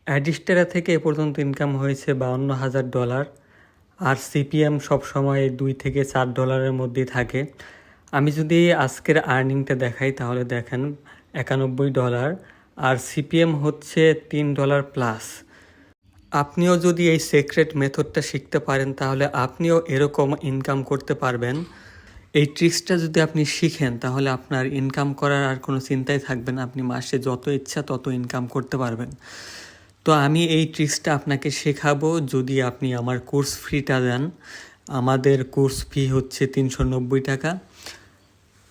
অ্যাডিস্টেরা থেকে এ পর্যন্ত ইনকাম হয়েছে $52,000। আর সিপিএম সবসময় $2 থেকে $4 মধ্যেই থাকে। আমি যদি আজকের আর্নিংটা দেখাই তাহলে দেখেন $91, আর সিপিএম হচ্ছে $3 প্লাস। আপনিও যদি এই সিক্রেট মেথডটা শিখতে পারেন তাহলে আপনিও এরকম ইনকাম করতে পারবেন। এই ট্রিক্সটা যদি আপনি শিখেন তাহলে আপনার ইনকাম করার আর কোনো চিন্তাই থাকবে না, আপনি মাসে যত ইচ্ছা তত ইনকাম করতে পারবেন। তো আমি এই ট্রিক্সটা আপনাকে শেখাবো যদি আপনি আমার কোর্স ফিটা দেন। আমাদের কোর্স ফি হচ্ছে $390।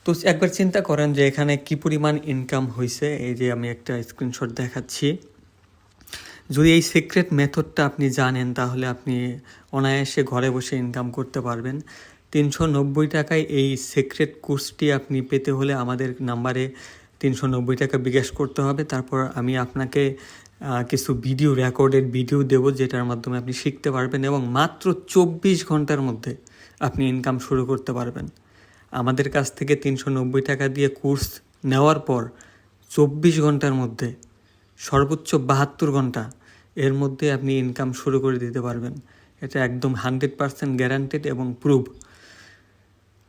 তো একবার চিন্তা করেন যে এখানে কি পরিমাণ ইনকাম হয়েছে। এই যে আমি একটা স্ক্রিনশট দেখাচ্ছি। যদি এই সিক্রেট মেথডটা আপনি জানেন তাহলে আপনি অনায়াসে ঘরে বসে ইনকাম করতে পারবেন। $390 এই সিক্রেট কোর্সটি আপনি পেতে হলে আমাদের নাম্বারে $390 বিকাশ করতে হবে। তারপর আমি আপনাকে কিছু রেকর্ডেড ভিডিও দেবো যেটার মাধ্যমে আপনি শিখতে পারবেন এবং মাত্র 24 ঘন্টার মধ্যে আপনি ইনকাম শুরু করতে পারবেন। আমাদের কাছ থেকে $390 দিয়ে কোর্স নেওয়ার পর 24 ঘন্টার মধ্যে, সর্বোচ্চ 72 ঘন্টা এর মধ্যে আপনি ইনকাম শুরু করে দিতে পারবেন। এটা একদম 100% গ্যারান্টেড এবং প্রুভ।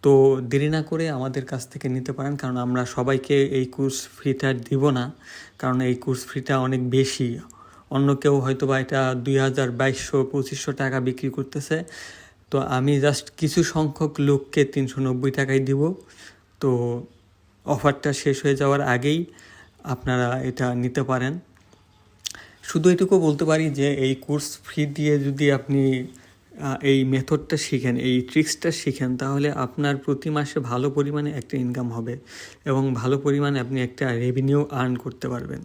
তো দেরি না করে আমাদের কাছ থেকে নিতে পারেন, কারণ আমরা সবাইকে এই কোর্স ফিটা দিব না, কারণ এই কোর্স ফিটা অনেক বেশি। অন্য কেউ হয়তো বা এটা 2,000, 2,200, টাকা বিক্রি করতেছে। তো আমি জাস্ট কিছু সংখ্যক লোককে $390 দিব। তো অফারটা শেষ হয়ে যাওয়ার আগেই আপনারা এটা নিতে পারেন। শুধু এটুকু বলতে পারি যে এই কোর্স ফি দিয়ে যদি আপনি এই মেথডটা শিখেন, এই ট্রিক্সটা শিখেন, তাহলে আপনার প্রতি মাসে ভালো পরিমাণে একটা ইনকাম হবে এবং ভালো পরিমাণে আপনি একটা রেভিনিউ আর্ন করতে পারবেন।